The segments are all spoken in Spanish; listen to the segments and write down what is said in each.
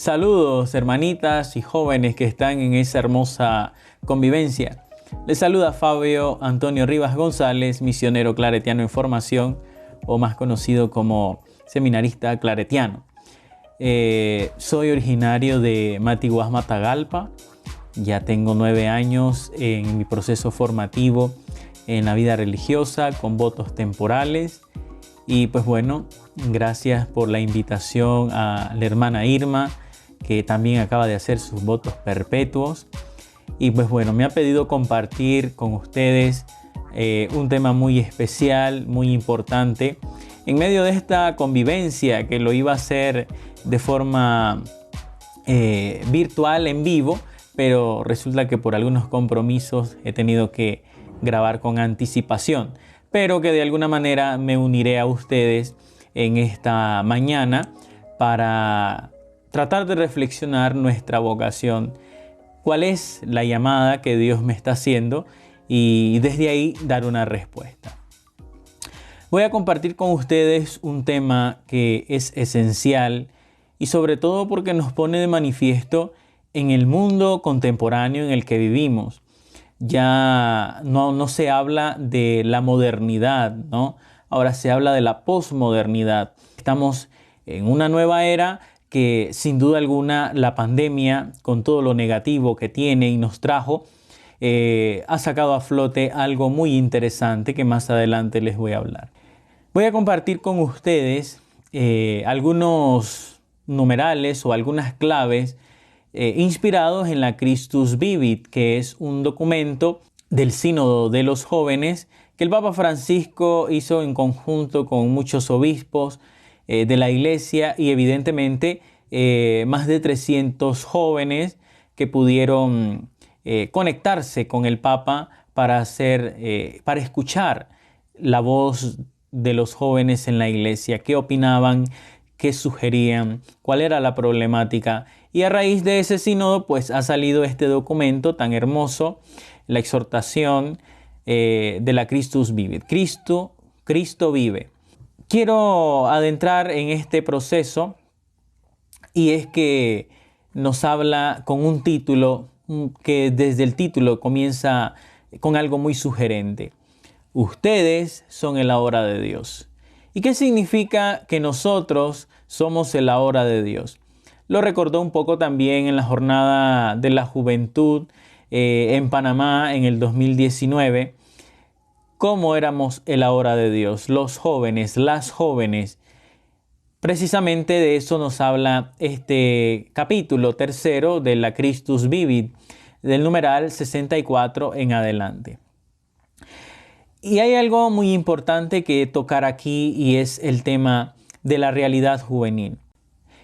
Saludos, hermanitas y jóvenes que están en esa hermosa convivencia. Les saluda Fabio Antonio Rivas González, misionero claretiano en formación, o más conocido como seminarista claretiano. Soy originario de Matiguás, Matagalpa. Ya tengo 9 años en mi proceso formativo en la vida religiosa con votos temporales. Y pues bueno, gracias por la invitación a la hermana Irma, que también acaba de hacer sus votos perpetuos. Y pues bueno, me ha pedido compartir con ustedes un tema muy especial, muy importante, en medio de esta convivencia que lo iba a hacer de forma virtual, en vivo, pero resulta que por algunos compromisos he tenido que grabar con anticipación, pero que de alguna manera me uniré a ustedes en esta mañana para tratar de reflexionar nuestra vocación, cuál es la llamada que Dios me está haciendo y desde ahí dar una respuesta. Voy a compartir con ustedes un tema que es esencial y sobre todo porque nos pone de manifiesto en el mundo contemporáneo en el que vivimos. Ya no se habla de la modernidad, ¿no? Ahora se habla de la posmodernidad. Estamos en una nueva era que sin duda alguna la pandemia, con todo lo negativo que tiene y nos trajo, ha sacado a flote algo muy interesante que más adelante les voy a hablar. Voy a compartir con ustedes algunos numerales o algunas claves inspirados en la Christus Vivit, que es un documento del Sínodo de los Jóvenes que el Papa Francisco hizo en conjunto con muchos obispos de la Iglesia y evidentemente más de 300 jóvenes que pudieron conectarse con el Papa para escuchar la voz de los jóvenes en la Iglesia, qué opinaban, qué sugerían, cuál era la problemática. Y a raíz de ese sínodo, pues ha salido este documento tan hermoso, la exhortación de la Christus Vivit. Cristo vive. Quiero adentrar en este proceso y es que nos habla con un título que desde el título comienza con algo muy sugerente. Ustedes son el ahora de Dios. ¿Y qué significa que nosotros somos el ahora de Dios? Lo recordó un poco también en la jornada de la juventud en Panamá en el 2019. ¿Cómo éramos el ahora de Dios? Los jóvenes, las jóvenes. Precisamente de eso nos habla este capítulo 3 de la Christus Vivit, del numeral 64 en adelante. Y hay algo muy importante que tocar aquí y es el tema de la realidad juvenil.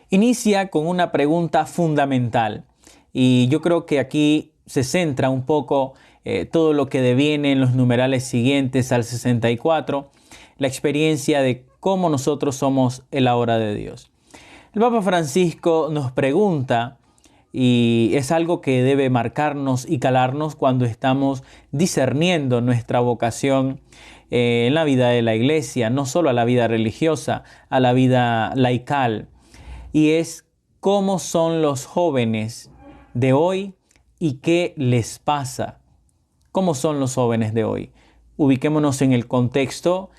Inicia con una pregunta fundamental y yo creo que aquí se centra un poco todo lo que deviene en los numerales siguientes al 64, la experiencia de cómo nosotros somos el ahora de Dios. El Papa Francisco nos pregunta, y es algo que debe marcarnos y calarnos cuando estamos discerniendo nuestra vocación en la vida de la Iglesia, no solo a la vida religiosa, a la vida laical, y es cómo son los jóvenes de hoy y qué les pasa. ¿Cómo son los jóvenes de hoy? Ubiquémonos en el contexto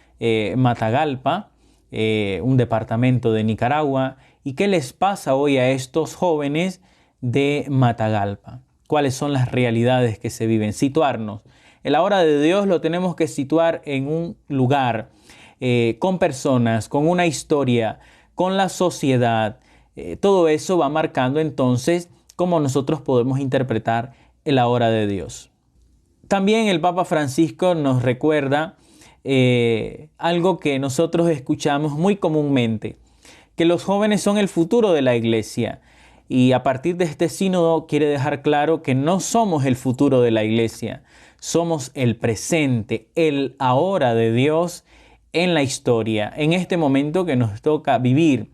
Matagalpa, un departamento de Nicaragua, y qué les pasa hoy a estos jóvenes de Matagalpa. ¿Cuáles son las realidades que se viven? Situarnos. El ahora de Dios lo tenemos que situar en un lugar, con personas, con una historia, con la sociedad. Todo eso va marcando entonces cómo nosotros podemos interpretar el ahora de Dios. También el Papa Francisco nos recuerda algo que nosotros escuchamos muy comúnmente, que los jóvenes son el futuro de la Iglesia. Y a partir de este sínodo quiere dejar claro que no somos el futuro de la Iglesia, somos el presente, el ahora de Dios en la historia, en este momento que nos toca vivir.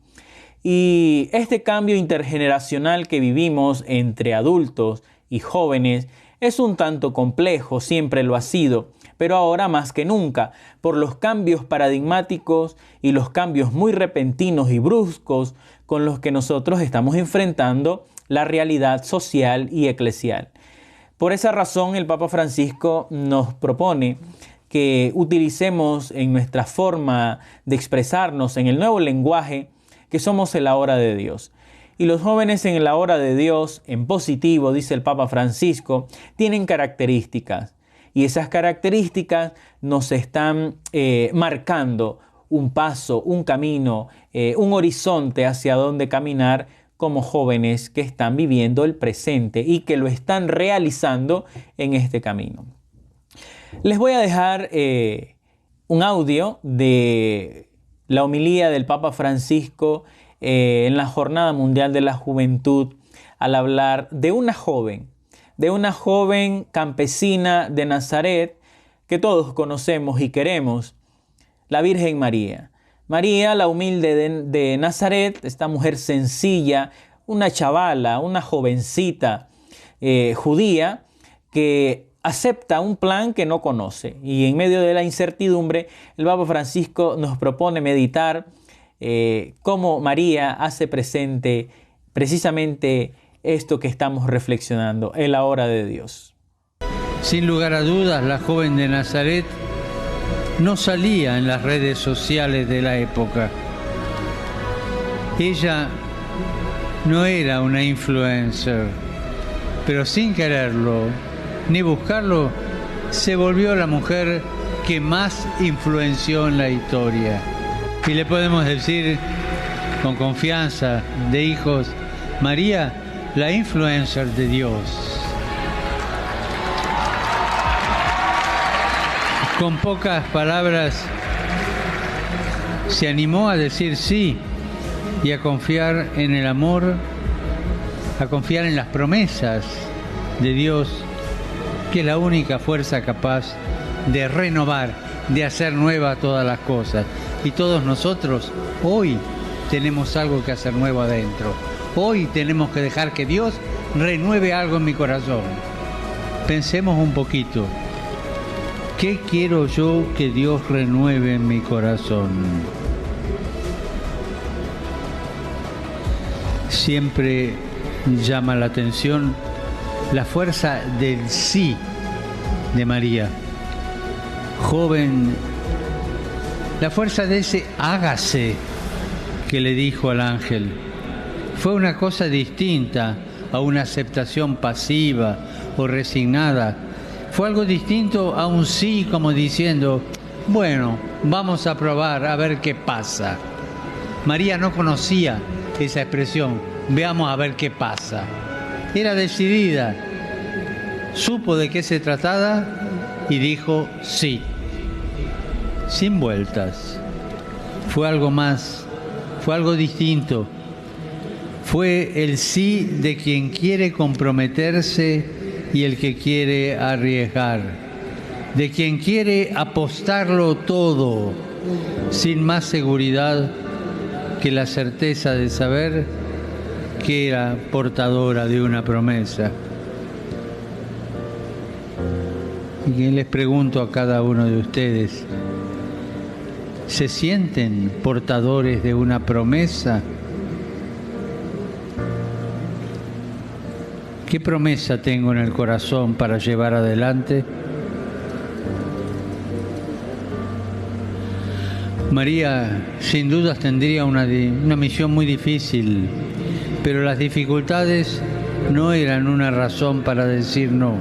Y este cambio intergeneracional que vivimos entre adultos y jóvenes es un tanto complejo, siempre lo ha sido, pero ahora más que nunca, por los cambios paradigmáticos y los cambios muy repentinos y bruscos con los que nosotros estamos enfrentando la realidad social y eclesial. Por esa razón, el Papa Francisco nos propone que utilicemos en nuestra forma de expresarnos en el nuevo lenguaje que somos en la hora de Dios. Y los jóvenes en la hora de Dios, en positivo, dice el Papa Francisco, tienen características. Y esas características nos están marcando un paso, un camino, un horizonte hacia donde caminar como jóvenes que están viviendo el presente y que lo están realizando en este camino. Les voy a dejar un audio de la homilía del Papa Francisco en la Jornada Mundial de la Juventud al hablar de una joven campesina de Nazaret que todos conocemos y queremos, la Virgen María. María, la humilde de Nazaret, esta mujer sencilla, una chavala, una jovencita judía que acepta un plan que no conoce. Y en medio de la incertidumbre, el Papa Francisco nos propone meditar cómo María hace presente precisamente esto que estamos reflexionando, en la hora de Dios. Sin lugar a dudas, la joven de Nazaret no salía en las redes sociales de la época. Ella no era una influencer, pero sin quererlo ni buscarlo, se volvió la mujer que más influenció en la historia. Y le podemos decir con confianza de hijos, María, la influencer de Dios. Con pocas palabras se animó a decir sí y a confiar en el amor, a confiar en las promesas de Dios, que es la única fuerza capaz de renovar, de hacer nueva todas las cosas. Y todos nosotros hoy tenemos algo que hacer nuevo adentro. Hoy tenemos que dejar que Dios renueve algo en mi corazón. Pensemos un poquito. ¿Qué quiero yo que Dios renueve en mi corazón? Siempre llama la atención la fuerza del sí de María. Joven, la fuerza de ese hágase que le dijo al ángel. Fue una cosa distinta a una aceptación pasiva o resignada. Fue algo distinto a un sí como diciendo, bueno, vamos a probar a ver qué pasa. María no conocía esa expresión, veamos a ver qué pasa. Era decidida, supo de qué se trataba y dijo sí, sin vueltas. Fue algo más, fue algo distinto. Fue el sí de quien quiere comprometerse y el que quiere arriesgar, de quien quiere apostarlo todo, sin más seguridad que la certeza de saber que era portadora de una promesa. Y les pregunto a cada uno de ustedes, ¿se sienten portadores de una promesa? ¿Qué promesa tengo en el corazón para llevar adelante? María, sin dudas, tendría una misión muy difícil, pero las dificultades no eran una razón para decir no.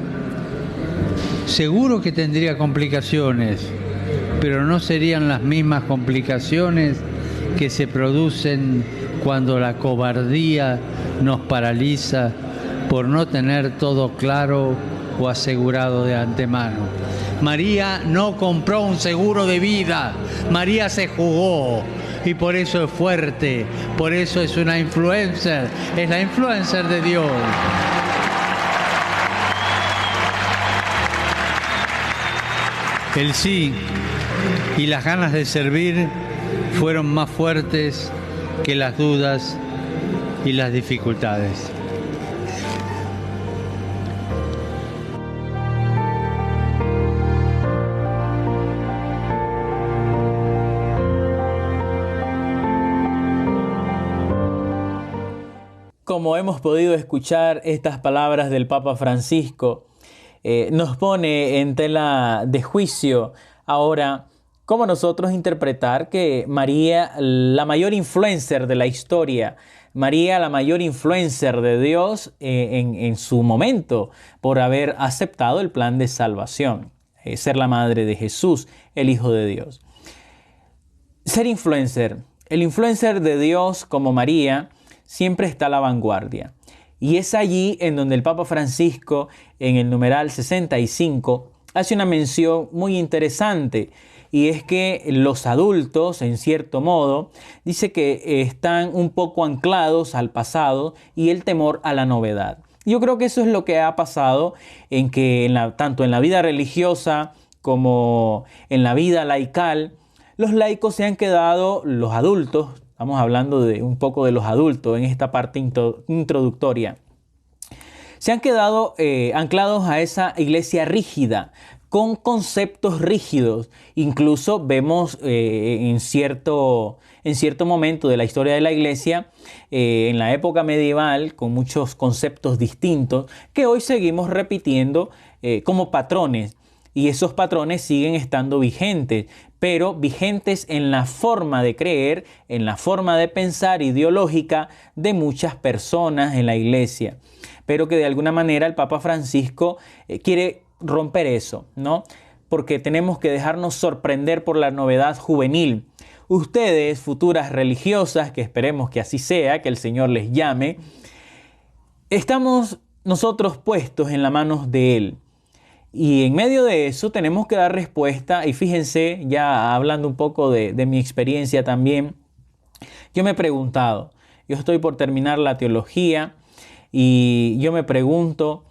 Seguro que tendría complicaciones, pero no serían las mismas complicaciones que se producen cuando la cobardía nos paraliza por no tener todo claro o asegurado de antemano. María no compró un seguro de vida, María se jugó y por eso es fuerte, por eso es una influencer, es la influencer de Dios. El sí y las ganas de servir fueron más fuertes que las dudas y las dificultades. como hemos podido escuchar estas palabras del Papa Francisco, nos pone en tela de juicio ahora cómo nosotros interpretar que María, la mayor influencer de la historia, María, la mayor influencer de Dios en su momento, por haber aceptado el plan de salvación, ser la madre de Jesús, el Hijo de Dios. Ser influencer, el influencer de Dios como María, siempre está a la vanguardia. Y es allí en donde el Papa Francisco, en el numeral 65, hace una mención muy interesante. Y es que los adultos, en cierto modo, dice que están un poco anclados al pasado y el temor a la novedad. Yo creo que eso es lo que ha pasado en que tanto en la vida religiosa como en la vida laical, los laicos se han quedado, los adultos, estamos hablando de un poco de los adultos en esta parte introductoria, se han quedado anclados a esa iglesia rígida, con conceptos rígidos. Incluso vemos en cierto momento de la historia de la iglesia, en la época medieval, con muchos conceptos distintos, que hoy seguimos repitiendo como patrones. Y esos patrones siguen estando vigentes, pero vigentes en la forma de creer, en la forma de pensar ideológica de muchas personas en la iglesia. Pero que de alguna manera el Papa Francisco quiere romper eso, ¿no? Porque tenemos que dejarnos sorprender por la novedad juvenil. Ustedes, futuras religiosas, que esperemos que así sea, que el Señor les llame, estamos nosotros puestos en las manos de Él. Y en medio de eso tenemos que dar respuesta. Y fíjense, ya hablando un poco de mi experiencia también, yo me he preguntado, yo estoy por terminar la teología y yo me pregunto,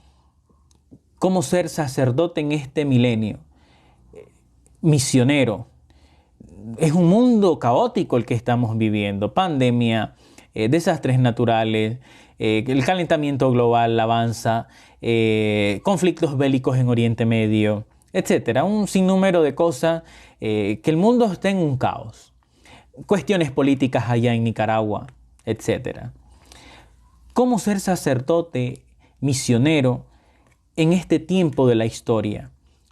¿cómo ser sacerdote en este milenio? Misionero. Es un mundo caótico el que estamos viviendo. Pandemia, desastres naturales, el calentamiento global avanza, conflictos bélicos en Oriente Medio, etcétera. Un sinnúmero de cosas, que el mundo está en un caos. Cuestiones políticas allá en Nicaragua, etcétera. ¿Cómo ser sacerdote, misionero, en este tiempo de la historia?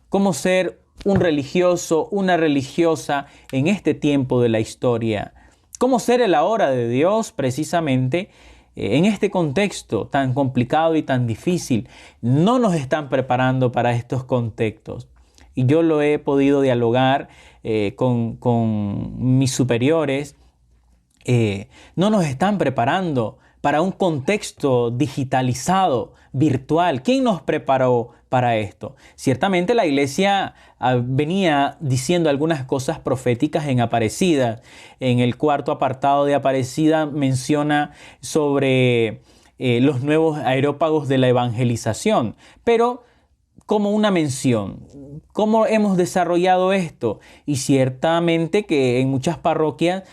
¿Cómo ser un religioso, una religiosa en este tiempo de la historia? ¿Cómo ser el ahora de Dios precisamente en este contexto tan complicado y tan difícil? No nos están preparando para estos contextos. Y yo lo he podido dialogar con mis superiores. No nos están preparando para un contexto digitalizado, virtual. ¿Quién nos preparó para esto? Ciertamente la iglesia venía diciendo algunas cosas proféticas en Aparecida. En el cuarto apartado de Aparecida menciona sobre los nuevos aerópagos de la evangelización, pero como una mención. ¿Cómo hemos desarrollado esto? Y ciertamente que en muchas parroquias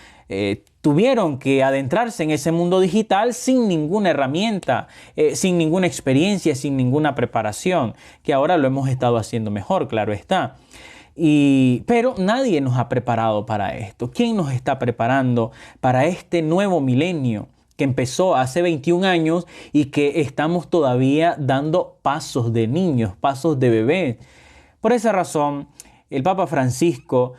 tuvieron que adentrarse en ese mundo digital sin ninguna herramienta, sin ninguna experiencia, sin ninguna preparación, que ahora lo hemos estado haciendo mejor, claro está. Pero nadie nos ha preparado para esto. ¿Quién nos está preparando para este nuevo milenio que empezó hace 21 años y que estamos todavía dando pasos de niños, pasos de bebés? Por esa razón, el Papa Francisco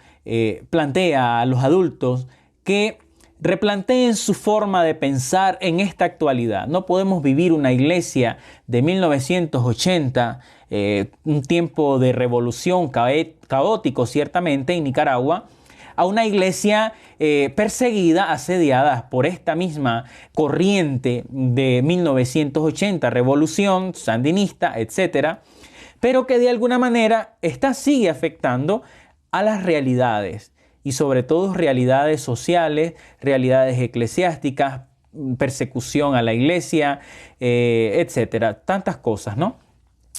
plantea a los adultos que replanteen su forma de pensar en esta actualidad. No podemos vivir una iglesia de 1980, un tiempo de revolución caótico ciertamente en Nicaragua, a una iglesia perseguida, asediada por esta misma corriente de 1980, revolución sandinista, etc., pero que de alguna manera sigue afectando a las realidades, y sobre todo realidades sociales, realidades eclesiásticas, persecución a la iglesia, etcétera. Tantas cosas, ¿no?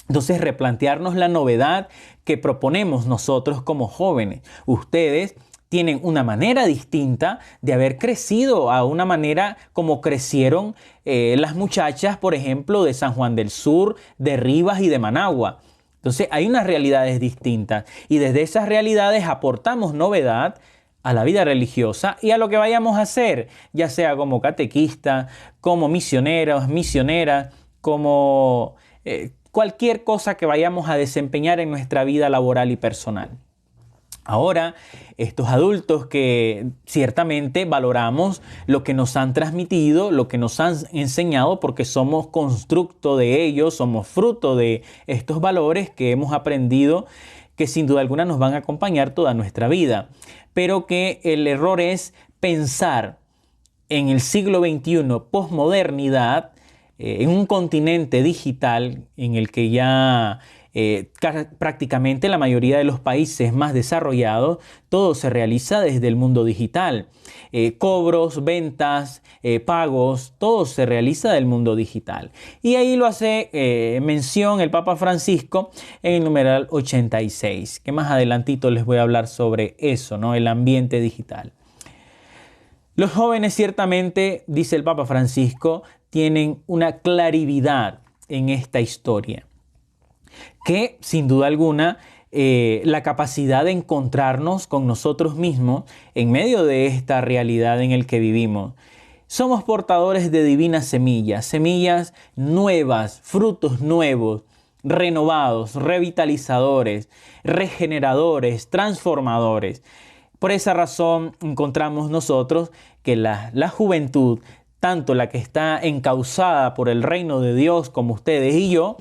Entonces, replantearnos la novedad que proponemos nosotros como jóvenes. Ustedes tienen una manera distinta de haber crecido a una manera como crecieron las muchachas, por ejemplo, de San Juan del Sur, de Rivas y de Managua. Entonces hay unas realidades distintas y desde esas realidades aportamos novedad a la vida religiosa y a lo que vayamos a hacer, ya sea como catequista, como misioneros, misioneras, como cualquier cosa que vayamos a desempeñar en nuestra vida laboral y personal. Ahora, estos adultos que ciertamente valoramos lo que nos han transmitido, lo que nos han enseñado, porque somos constructo de ellos, somos fruto de estos valores que hemos aprendido, que sin duda alguna nos van a acompañar toda nuestra vida. Pero que el error es pensar en el siglo XXI, posmodernidad, en un continente digital en el que ya prácticamente la mayoría de los países más desarrollados, todo se realiza desde el mundo digital. Cobros, ventas, pagos, todo se realiza del mundo digital. Y ahí lo hace mención el Papa Francisco en el numeral 86, que más adelantito les voy a hablar sobre eso, ¿no? El ambiente digital. Los jóvenes ciertamente, dice el Papa Francisco, tienen una clarividad en esta historia, que sin duda alguna la capacidad de encontrarnos con nosotros mismos en medio de esta realidad en el que vivimos. Somos portadores de divinas semillas, semillas nuevas, frutos nuevos, renovados, revitalizadores, regeneradores, transformadores. Por esa razón encontramos nosotros que la juventud, tanto la que está encauzada por el reino de Dios como ustedes y yo,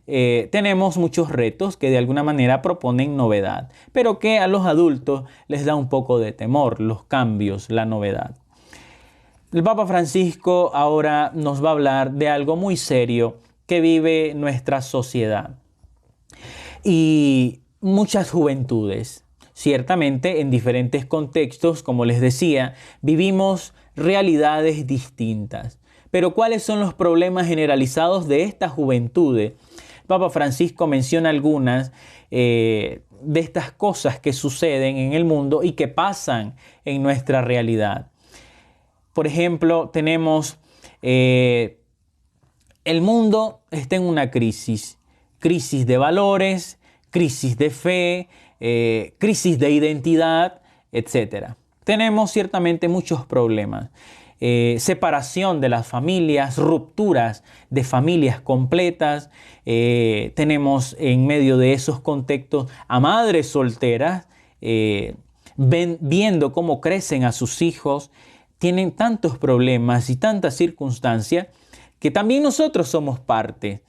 tenemos muchos retos que de alguna manera proponen novedad, pero que a los adultos les da un poco de temor los cambios, la novedad. El Papa Francisco ahora nos va a hablar de algo muy serio que vive nuestra sociedad y muchas juventudes. Ciertamente en diferentes contextos, como les decía, vivimos realidades distintas. Pero ¿cuáles son los problemas generalizados de estas juventudes? Papa Francisco menciona algunas de estas cosas que suceden en el mundo y que pasan en nuestra realidad. Por ejemplo, tenemos el mundo está en una crisis de valores, crisis de fe, crisis de identidad, etc. Tenemos ciertamente muchos problemas. Separación de las familias, rupturas de familias completas. Tenemos en medio de esos contextos a madres solteras viendo cómo crecen a sus hijos. Tienen tantos problemas y tantas circunstancias que también nosotros somos parte.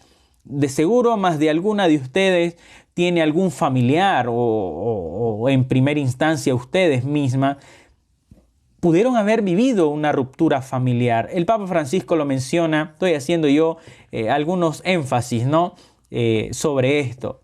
De seguro más de alguna de ustedes tiene algún familiar o en primera instancia ustedes mismas pudieron haber vivido una ruptura familiar. El Papa Francisco lo menciona, estoy haciendo yo algunos énfasis, ¿no? Sobre esto.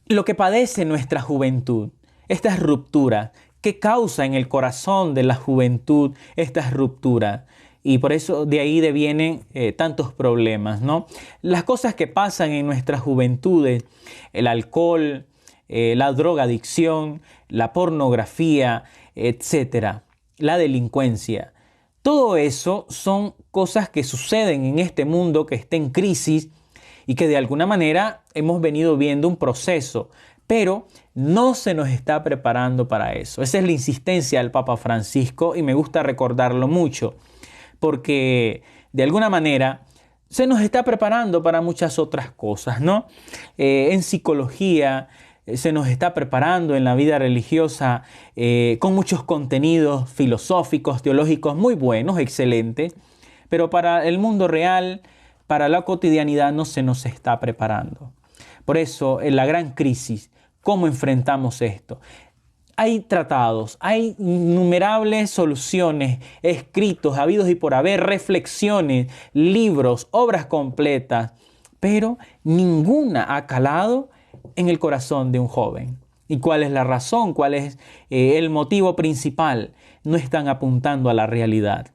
Lo que padece nuestra juventud, estas rupturas, ¿qué causa en el corazón de la juventud estas rupturas? Y por eso de ahí devienen tantos problemas, ¿no? Las cosas que pasan en nuestras juventudes, el alcohol, la drogadicción, la pornografía, etcétera, la delincuencia. Todo eso son cosas que suceden en este mundo que está en crisis y que de alguna manera hemos venido viendo un proceso, pero no se nos está preparando para eso. Esa es la insistencia del Papa Francisco y me gusta recordarlo mucho, porque de alguna manera se nos está preparando para muchas otras cosas, ¿no? En psicología se nos está preparando en la vida religiosa con muchos contenidos filosóficos, teológicos muy buenos, excelentes, pero para el mundo real, para la cotidianidad no se nos está preparando. Por eso, en la gran crisis, ¿cómo enfrentamos esto? Hay tratados, hay innumerables soluciones, escritos, habidos y por haber, reflexiones, libros, obras completas, pero ninguna ha calado en el corazón de un joven. ¿Y cuál es la razón? ¿Cuál es el motivo principal? No están apuntando a la realidad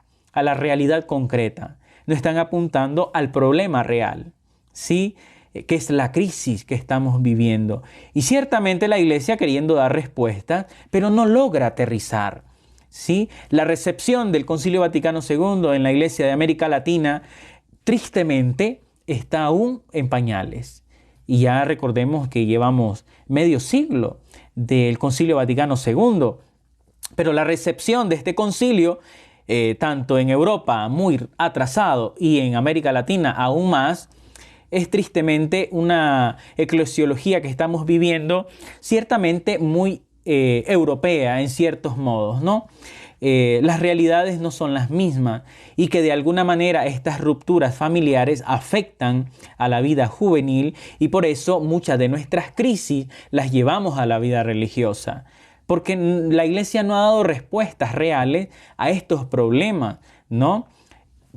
concreta. No están apuntando al problema real, ¿sí? Que es la crisis que estamos viviendo. Y ciertamente la Iglesia queriendo dar respuesta, pero no logra aterrizar, ¿sí? La recepción del Concilio Vaticano II en la Iglesia de América Latina, tristemente, está aún en pañales. Y ya recordemos que llevamos medio siglo del Concilio Vaticano II Pero la recepción de este concilio, tanto en Europa muy atrasado y en América Latina aún más, es tristemente una eclesiología que estamos viviendo ciertamente muy europea en ciertos modos, ¿no? Las realidades no son las mismas y que de alguna manera estas rupturas familiares afectan a la vida juvenil y por eso muchas de nuestras crisis las llevamos a la vida religiosa. Porque la iglesia no ha dado respuestas reales a estos problemas, ¿no?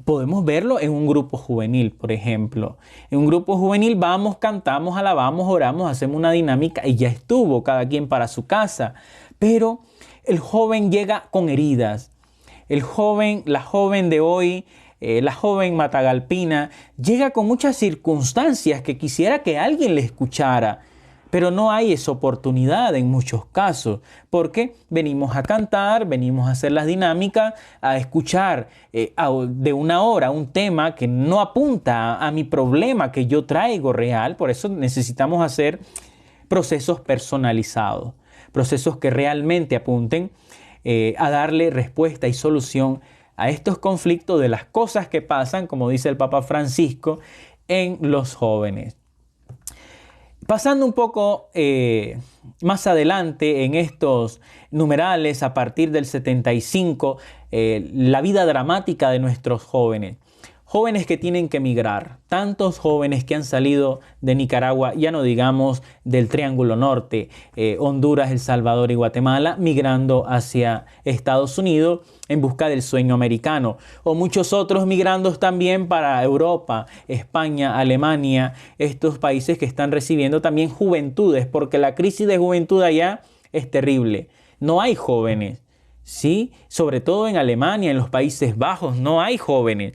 Podemos verlo en un grupo juvenil, por ejemplo. En un grupo juvenil vamos, cantamos, alabamos, oramos, hacemos una dinámica y ya estuvo, cada quien para su casa. Pero el joven llega con heridas. El joven, la joven de hoy, la joven matagalpina, llega con muchas circunstancias que quisiera que alguien le escuchara. Pero no hay esa oportunidad en muchos casos, porque venimos a cantar, venimos a hacer las dinámicas, a escuchar de una hora un tema que no apunta a mi problema que yo traigo real. Por eso necesitamos hacer procesos personalizados, procesos que realmente apunten a darle respuesta y solución a estos conflictos de las cosas que pasan, como dice el Papa Francisco, en los jóvenes. Pasando un poco más adelante en estos numerales, a partir del 75, la vida dramática de nuestros jóvenes. Jóvenes que tienen que emigrar, tantos jóvenes que han salido de Nicaragua, ya no digamos del Triángulo Norte, Honduras, El Salvador y Guatemala, migrando hacia Estados Unidos en busca del sueño americano. O muchos otros migrando también para Europa, España, Alemania, estos países que están recibiendo también juventudes, porque la crisis de juventud allá es terrible. No hay jóvenes, ¿sí? Sobre todo en Alemania, en los Países Bajos, no hay jóvenes.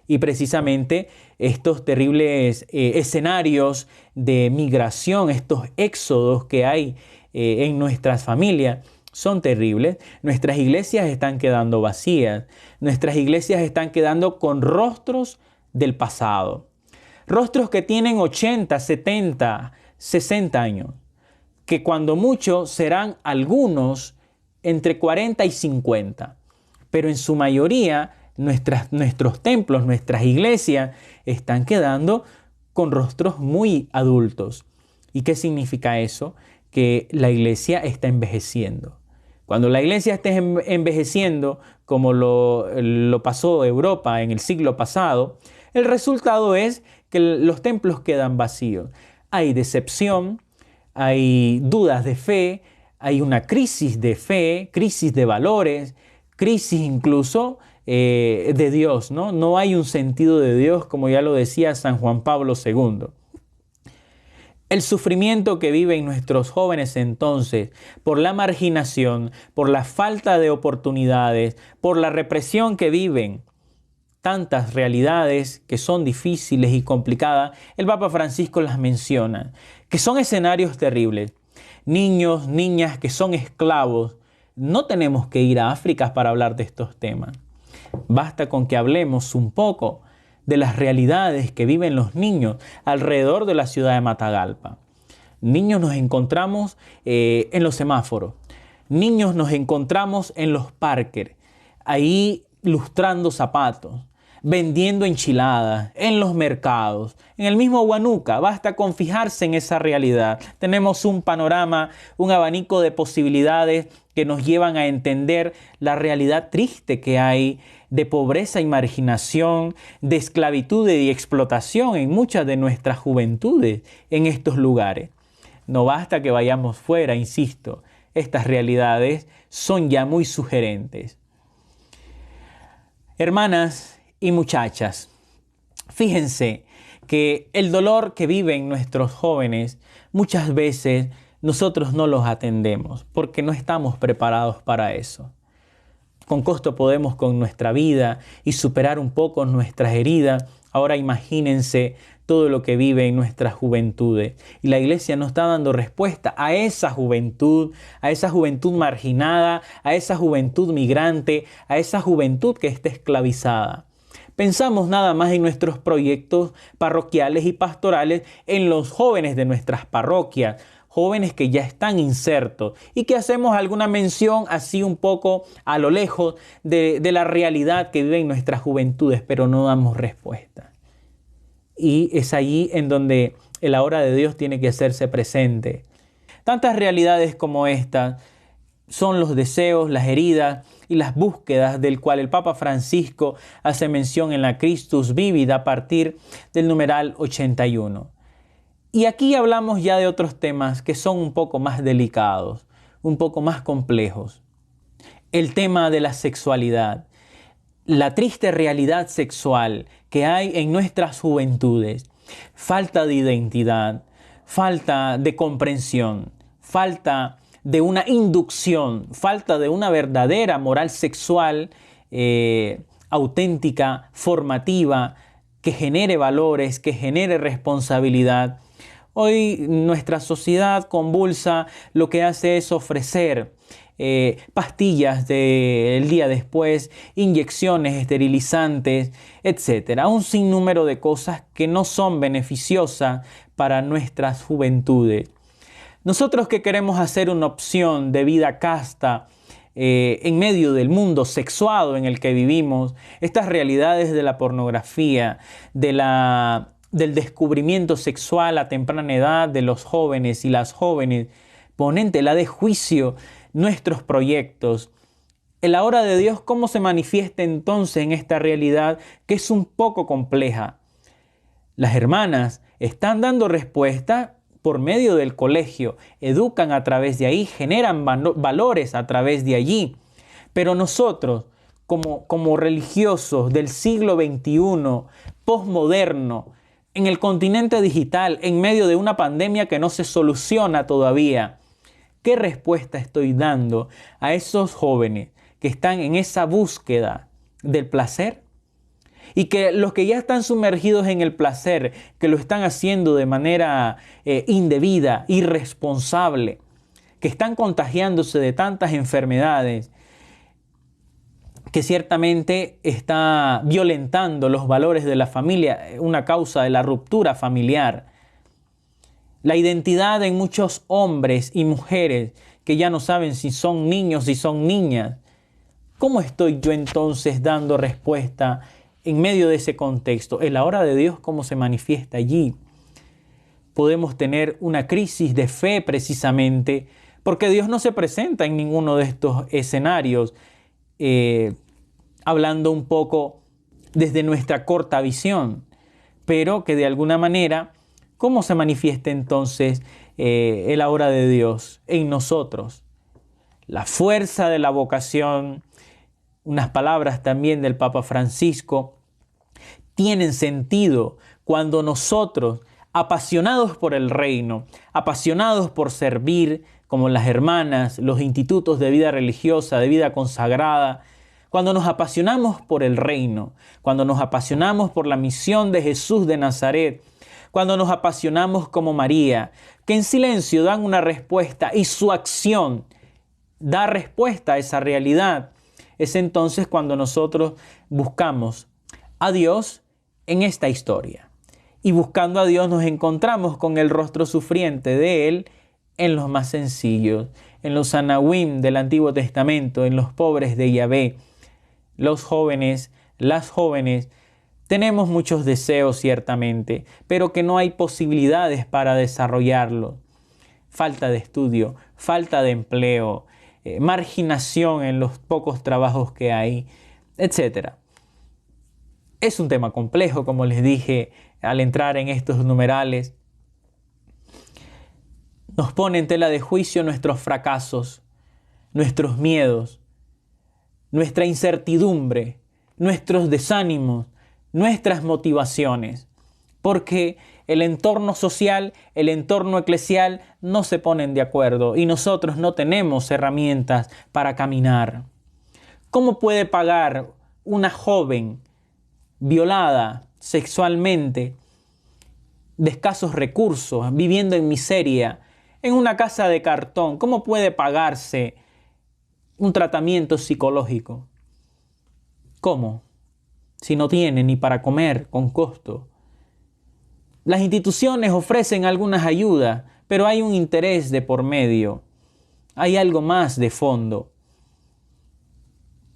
Y precisamente estos terribles escenarios de migración, estos éxodos que hay en nuestras familias son terribles. Nuestras iglesias están quedando vacías. Nuestras iglesias están quedando con rostros del pasado. Rostros que tienen 80, 70, 60 años. Que cuando mucho serán algunos entre 40 y 50. Pero en su mayoría nuestros templos, nuestras iglesias están quedando con rostros muy adultos. ¿Y qué significa eso? Que la iglesia está envejeciendo. Cuando la iglesia esté envejeciendo, como lo pasó Europa en el siglo pasado, el resultado es que los templos quedan vacíos. Hay decepción, hay dudas de fe, hay una crisis de fe, crisis de valores, crisis incluso de Dios, ¿no? No hay un sentido de Dios, como ya lo decía San Juan Pablo II. El sufrimiento que viven nuestros jóvenes entonces por la marginación, por la falta de oportunidades, por la represión que viven, tantas realidades que son difíciles y complicadas, el Papa Francisco las menciona, que son escenarios terribles. Niños, niñas que son esclavos. No tenemos que ir a África para hablar de estos temas. Basta con que hablemos un poco de las realidades que viven los niños alrededor de la ciudad de Matagalpa. Niños nos encontramos en los semáforos. Niños nos encontramos en los parques, ahí lustrando zapatos, vendiendo enchiladas, en los mercados, en el mismo Huánuco. Basta con fijarse en esa realidad. Tenemos un panorama, un abanico de posibilidades que nos llevan a entender la realidad triste que hay de pobreza y marginación, de esclavitud y explotación en muchas de nuestras juventudes en estos lugares. No basta que vayamos fuera, insisto, estas realidades son ya muy sugerentes. Hermanas y muchachas, fíjense que el dolor que viven nuestros jóvenes muchas veces nosotros no los atendemos porque no estamos preparados para eso. Con costo podemos con nuestra vida y superar un poco nuestras heridas. Ahora imagínense todo lo que vive en nuestras juventudes. Y la iglesia no está dando respuesta a esa juventud marginada, a esa juventud migrante, a esa juventud que está esclavizada. Pensamos nada más en nuestros proyectos parroquiales y pastorales, en los jóvenes de nuestras parroquias, jóvenes que ya están insertos y que hacemos alguna mención así un poco a lo lejos de la realidad que viven nuestras juventudes, pero no damos respuesta. Y es allí en donde el ahora de Dios tiene que hacerse presente. Tantas realidades como estas son los deseos, las heridas y las búsquedas del cual el Papa Francisco hace mención en la Christus Vivit a partir del numeral 81. Y aquí hablamos ya de otros temas que son un poco más delicados, un poco más complejos. El tema de la sexualidad, la triste realidad sexual que hay en nuestras juventudes, falta de identidad, falta de comprensión, falta de una inducción, falta de una verdadera moral sexual auténtica, formativa, que genere valores, que genere responsabilidad. Hoy nuestra sociedad convulsa lo que hace es ofrecer pastillas del día después, inyecciones esterilizantes, etcétera. Un sinnúmero de cosas que no son beneficiosas para nuestras juventudes. Nosotros que queremos hacer una opción de vida casta en medio del mundo sexuado en el que vivimos, estas realidades de la pornografía, del descubrimiento sexual a temprana edad de los jóvenes y las jóvenes, ponen en tela de juicio nuestros proyectos. El ahora de Dios, ¿cómo se manifiesta entonces en esta realidad que es un poco compleja? Las hermanas están dando respuesta por medio del colegio, educan a través de ahí, generan valores a través de allí. Pero nosotros, como religiosos del siglo XXI, posmoderno, en el continente digital, en medio de una pandemia que no se soluciona todavía, ¿qué respuesta estoy dando a esos jóvenes que están en esa búsqueda del placer? Y que los que ya están sumergidos en el placer, que lo están haciendo de manera indebida, irresponsable, que están contagiándose de tantas enfermedades, que ciertamente está violentando los valores de la familia, una causa de la ruptura familiar. La identidad en muchos hombres y mujeres que ya no saben si son niños, si son niñas. ¿Cómo estoy yo entonces dando respuesta en medio de ese contexto? El ahora de Dios, ¿cómo se manifiesta allí? Podemos tener una crisis de fe precisamente porque Dios no se presenta en ninguno de estos escenarios, hablando un poco desde nuestra corta visión, pero que de alguna manera, ¿cómo se manifiesta entonces el ahora de Dios en nosotros? La fuerza de la vocación, unas palabras también del Papa Francisco, tienen sentido cuando nosotros, apasionados por el reino, apasionados por servir, como las hermanas, los institutos de vida religiosa, de vida consagrada, cuando nos apasionamos por el reino, cuando nos apasionamos por la misión de Jesús de Nazaret, cuando nos apasionamos como María, que en silencio dan una respuesta y su acción da respuesta a esa realidad, es entonces cuando nosotros buscamos a Dios en esta historia. Y buscando a Dios nos encontramos con el rostro sufriente de Él en los más sencillos, en los anahuim del Antiguo Testamento, en los pobres de Yahvé. Los jóvenes, las jóvenes, tenemos muchos deseos ciertamente, pero que no hay posibilidades para desarrollarlos. Falta de estudio, falta de empleo, marginación en los pocos trabajos que hay, etc. Es un tema complejo, como les dije, al entrar en estos numerales. Nos pone en tela de juicio nuestros fracasos, nuestros miedos, nuestra incertidumbre, nuestros desánimos, nuestras motivaciones, porque el entorno social, el entorno eclesial no se ponen de acuerdo y nosotros no tenemos herramientas para caminar. ¿Cómo puede pagar una joven violada sexualmente, de escasos recursos, viviendo en miseria, en una casa de cartón? ¿Cómo puede pagarse un tratamiento psicológico? ¿Cómo? Si no tiene ni para comer con costo. Las instituciones ofrecen algunas ayudas, pero hay un interés de por medio. Hay algo más de fondo.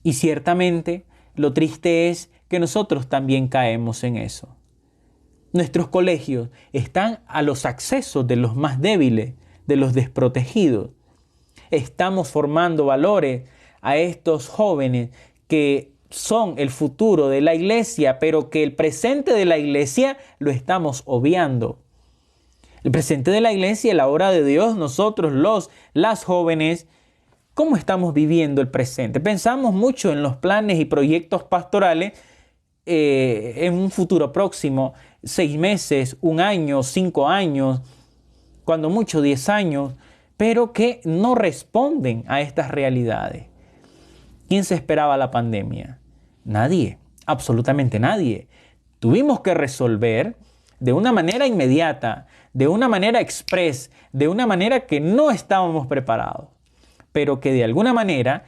Y ciertamente, lo triste es que nosotros también caemos en eso. Nuestros colegios están a los accesos de los más débiles, de los desprotegidos. Estamos formando valores a estos jóvenes que son el futuro de la iglesia, pero que el presente de la iglesia lo estamos obviando. El presente de la iglesia, la obra de Dios, nosotros las jóvenes, ¿cómo estamos viviendo el presente? Pensamos mucho en los planes y proyectos pastorales en un futuro próximo, 6 meses, 1 año, 5 años, cuando mucho 10 años, pero que no responden a estas realidades. ¿Quién se esperaba la pandemia? Nadie, absolutamente nadie. Tuvimos que resolver de una manera inmediata, de una manera express, de una manera que no estábamos preparados, pero que de alguna manera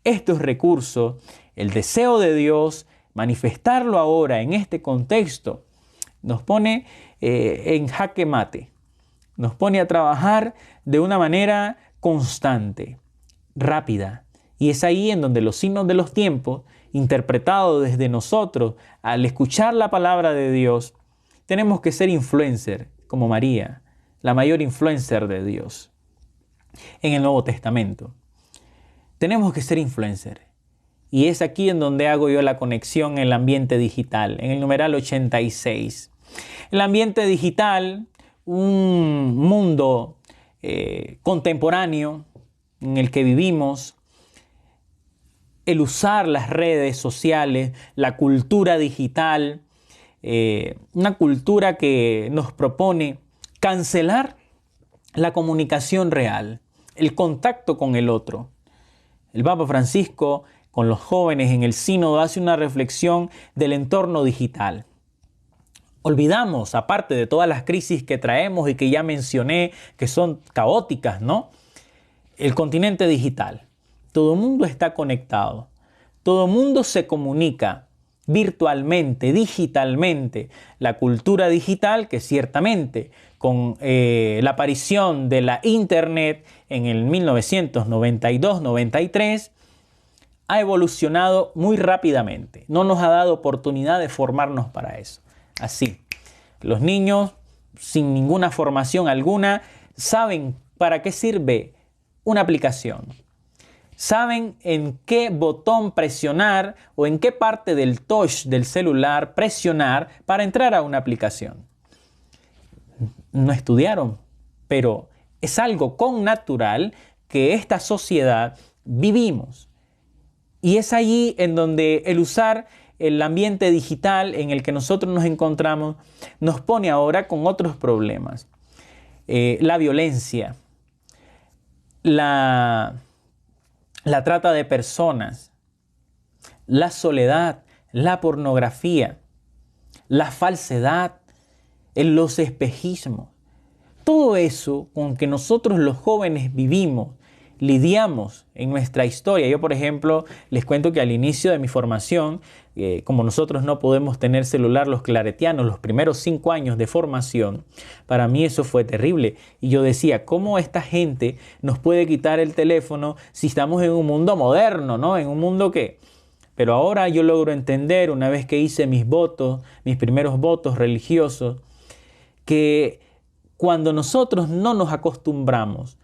estos recursos, el deseo de Dios, manifestarlo ahora en este contexto, nos pone en jaque mate, nos pone a trabajar de una manera constante, rápida. Y es ahí en donde los signos de los tiempos, interpretados desde nosotros, al escuchar la palabra de Dios, tenemos que ser influencer, como María, la mayor influencer de Dios en el Nuevo Testamento. Tenemos que ser influencer. Y es aquí en donde hago yo la conexión en el ambiente digital, en el numeral 86. El ambiente digital, un mundo contemporáneo en el que vivimos, el usar las redes sociales, la cultura digital, una cultura que nos propone cancelar la comunicación real, el contacto con el otro. El Papa Francisco, con los jóvenes en el sínodo, hace una reflexión del entorno digital. Olvidamos, aparte de todas las crisis que traemos y que ya mencioné, que son caóticas, ¿no? El continente digital. Todo el mundo está conectado. Todo el mundo se comunica virtualmente, digitalmente. La cultura digital, que ciertamente con la aparición de la Internet en el 1992-93, ha evolucionado muy rápidamente. No nos ha dado oportunidad de formarnos para eso. Así, los niños sin ninguna formación alguna saben para qué sirve una aplicación. Saben en qué botón presionar o en qué parte del touch del celular presionar para entrar a una aplicación. No estudiaron, pero es algo connatural que esta sociedad vivimos. Y es allí en donde el usar el ambiente digital en el que nosotros nos encontramos nos pone ahora con otros problemas. La violencia, la trata de personas, la soledad, la pornografía, la falsedad, los espejismos. Todo eso con que nosotros los jóvenes vivimos, lidiamos en nuestra historia. Yo, por ejemplo, les cuento que al inicio de mi formación, como nosotros no podemos tener celular los claretianos, los primeros 5 años de formación, para mí eso fue terrible. Y yo decía, ¿cómo esta gente nos puede quitar el teléfono si estamos en un mundo moderno, ¿no? En un mundo que... Pero ahora yo logro entender, una vez que hice mis votos, mis primeros votos religiosos, que cuando nosotros no nos acostumbramos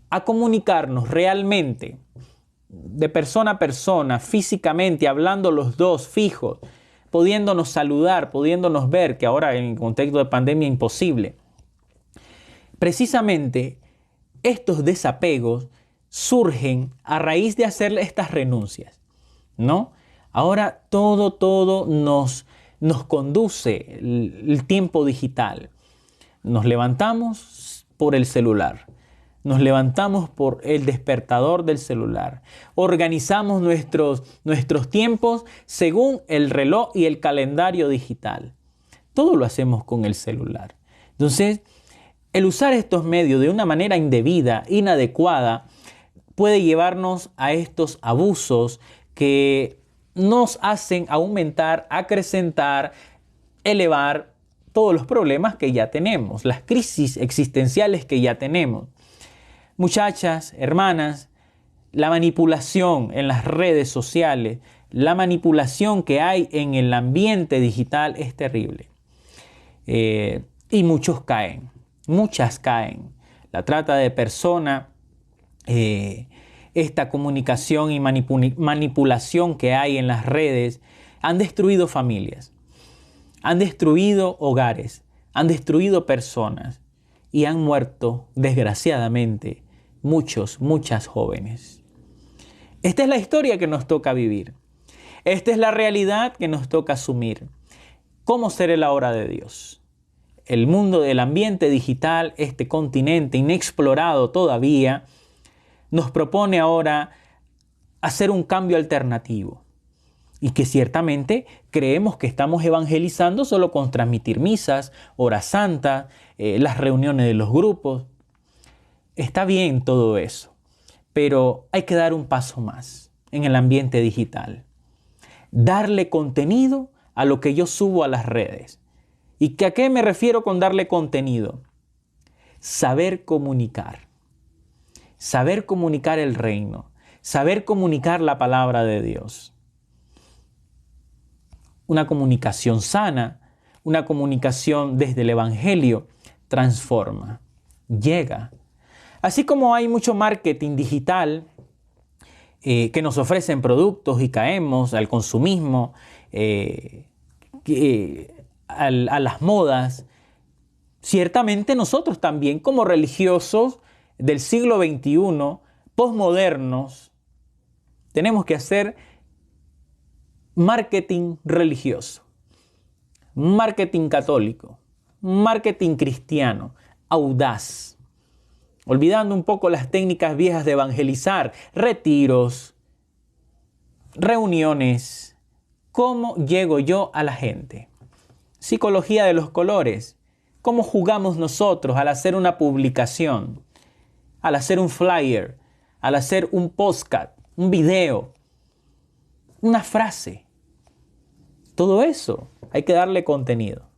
a comunicarnos realmente, de persona a persona, físicamente, hablando los dos fijos, pudiéndonos saludar, pudiéndonos ver, que ahora en el contexto de pandemia es imposible. Precisamente estos desapegos surgen a raíz de hacer estas renuncias, ¿no? Ahora todo nos conduce el tiempo digital. Nos levantamos por el celular. Nos levantamos por el despertador del celular. Organizamos nuestros tiempos según el reloj y el calendario digital. Todo lo hacemos con el celular. Entonces, el usar estos medios de una manera indebida, inadecuada, puede llevarnos a estos abusos que nos hacen aumentar, acrecentar, elevar todos los problemas que ya tenemos, las crisis existenciales que ya tenemos. Muchachas, hermanas, la manipulación en las redes sociales, la manipulación que hay en el ambiente digital es terrible. Y muchos caen, muchas caen. La trata de personas, esta comunicación y manipulación que hay en las redes han destruido familias, han destruido hogares, han destruido personas y han muerto, desgraciadamente, muchas jóvenes. Esta es la historia que nos toca vivir. Esta es la realidad que nos toca asumir. ¿Cómo será la hora de Dios? El mundo del ambiente digital, este continente inexplorado todavía, nos propone ahora hacer un cambio alternativo. Y que ciertamente creemos que estamos evangelizando solo con transmitir misas, horas santas, las reuniones de los grupos. Está bien todo eso, pero hay que dar un paso más en el ambiente digital. Darle contenido a lo que yo subo a las redes. ¿Y a qué me refiero con darle contenido? Saber comunicar. Saber comunicar el reino. Saber comunicar la palabra de Dios. Una comunicación sana, una comunicación desde el Evangelio, transforma, llega. Así como hay mucho marketing digital que nos ofrecen productos y caemos al consumismo, a las modas, ciertamente nosotros también como religiosos del siglo XXI, posmodernos, tenemos que hacer marketing religioso, marketing católico, marketing cristiano, audaz, olvidando un poco las técnicas viejas de evangelizar, retiros, reuniones. ¿Cómo llego yo a la gente? Psicología de los colores. ¿Cómo jugamos nosotros al hacer una publicación, al hacer un flyer, al hacer un podcast, un video, una frase? Todo eso hay que darle contenido.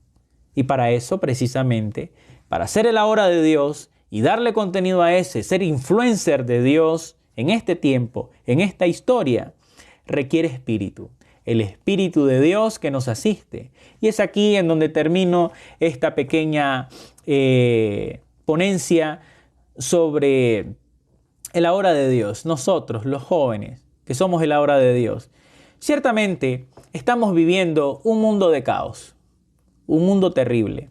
Y para eso, precisamente, para hacer el ahora de Dios y darle contenido a ese, ser influencer de Dios en este tiempo, en esta historia, requiere espíritu. El Espíritu de Dios que nos asiste. Y es aquí en donde termino esta pequeña ponencia sobre el ahora de Dios. Nosotros, los jóvenes, que somos el ahora de Dios. Ciertamente, estamos viviendo un mundo de caos, un mundo terrible,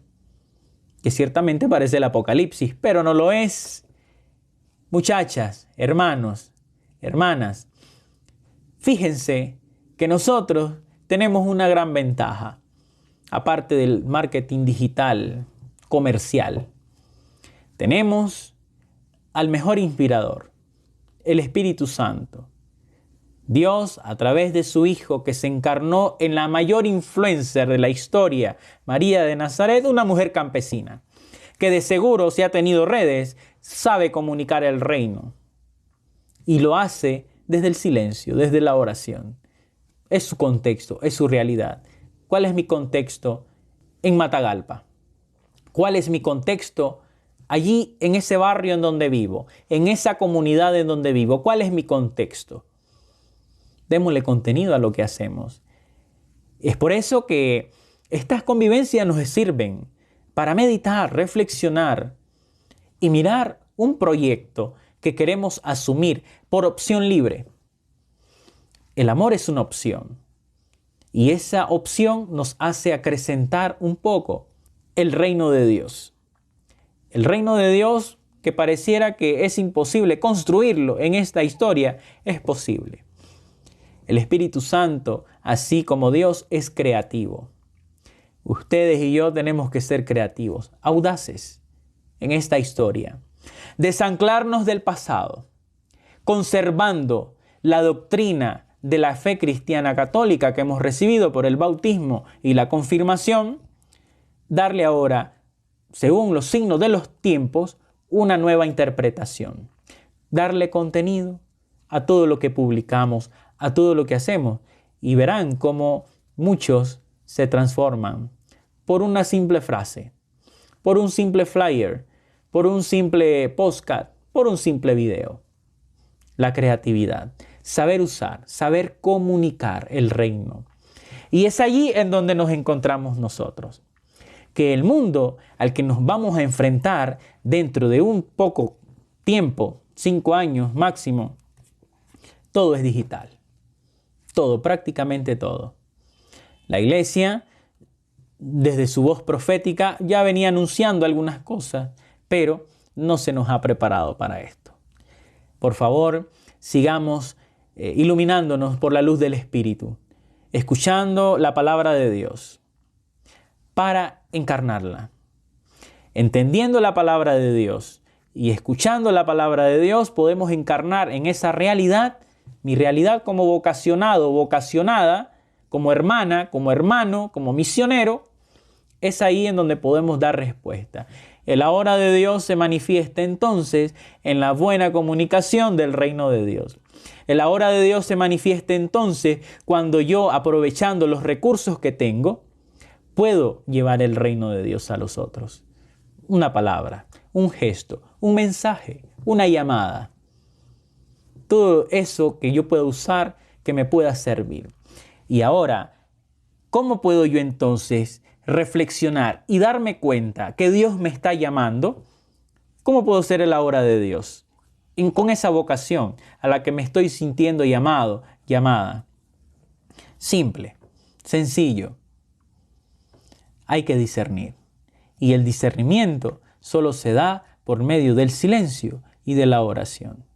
que ciertamente parece el apocalipsis, pero no lo es. Muchachas, hermanos, hermanas, fíjense que nosotros tenemos una gran ventaja, aparte del marketing digital, comercial. Tenemos al mejor inspirador, el Espíritu Santo. Dios, a través de su Hijo, que se encarnó en la mayor influencer de la historia, María de Nazaret, una mujer campesina, que de seguro, si ha tenido redes, sabe comunicar el reino. Y lo hace desde el silencio, desde la oración. Es su contexto, es su realidad. ¿Cuál es mi contexto en Matagalpa? ¿Cuál es mi contexto allí en ese barrio en donde vivo? En esa comunidad en donde vivo. ¿Cuál es mi contexto? Démosle contenido a lo que hacemos. Es por eso que estas convivencias nos sirven para meditar, reflexionar y mirar un proyecto que queremos asumir por opción libre. El amor es una opción y esa opción nos hace acrecentar un poco el reino de Dios. El reino de Dios que pareciera que es imposible construirlo en esta historia, es posible. El Espíritu Santo, así como Dios, es creativo. Ustedes y yo tenemos que ser creativos, audaces en esta historia. Desanclarnos del pasado, conservando la doctrina de la fe cristiana católica que hemos recibido por el bautismo y la confirmación, darle ahora, según los signos de los tiempos, una nueva interpretación. Darle contenido a todo lo que publicamos, a todo lo que hacemos, y verán cómo muchos se transforman, por una simple frase, por un simple flyer, por un simple podcast, por un simple video. La creatividad, saber usar, saber comunicar el reino. Y es allí en donde nos encontramos nosotros. Que el mundo al que nos vamos a enfrentar dentro de un poco tiempo, 5 años máximo, todo es digital. Todo, prácticamente todo. La iglesia, desde su voz profética, ya venía anunciando algunas cosas, pero no se nos ha preparado para esto. Por favor, sigamos iluminándonos por la luz del Espíritu, escuchando la palabra de Dios para encarnarla. Entendiendo la palabra de Dios y escuchando la palabra de Dios, podemos encarnar en esa realidad, mi realidad como vocacionado, vocacionada, como hermana, como hermano, como misionero. Es ahí en donde podemos dar respuesta. El ahora de Dios se manifiesta entonces en la buena comunicación del reino de Dios. El ahora de Dios se manifiesta entonces cuando yo, aprovechando los recursos que tengo, puedo llevar el reino de Dios a los otros. Una palabra, un gesto, un mensaje, una llamada. Todo eso que yo puedo usar, que me pueda servir. Y ahora, ¿cómo puedo yo entonces reflexionar y darme cuenta que Dios me está llamando? ¿Cómo puedo ser el ahora de Dios? Con esa vocación a la que me estoy sintiendo llamado, llamada. Simple, sencillo. Hay que discernir. Y el discernimiento solo se da por medio del silencio y de la oración.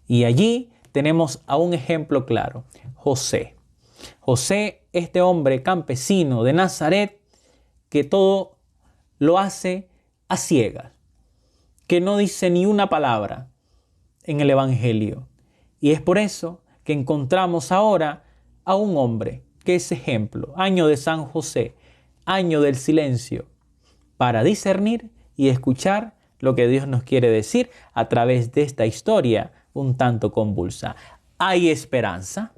Y allí tenemos a un ejemplo claro, José. José, este hombre campesino de Nazaret, que todo lo hace a ciegas, que no dice ni una palabra en el Evangelio. Y es por eso que encontramos ahora a un hombre que es ejemplo, año de San José, año del silencio, para discernir y escuchar lo que Dios nos quiere decir a través de esta historia un tanto convulsa. Hay esperanza,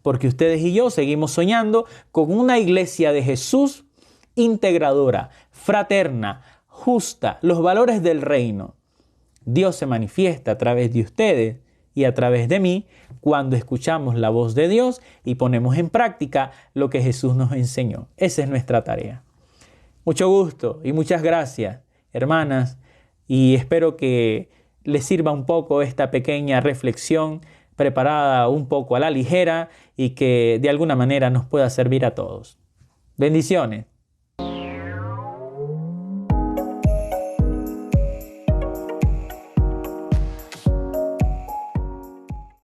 porque ustedes y yo seguimos soñando con una iglesia de Jesús integradora, fraterna, justa, los valores del reino. Dios se manifiesta a través de ustedes y a través de mí cuando escuchamos la voz de Dios y ponemos en práctica lo que Jesús nos enseñó. Esa es nuestra tarea. Mucho gusto y muchas gracias, hermanas, y espero que les sirva un poco esta pequeña reflexión preparada un poco a la ligera y que de alguna manera nos pueda servir a todos. Bendiciones.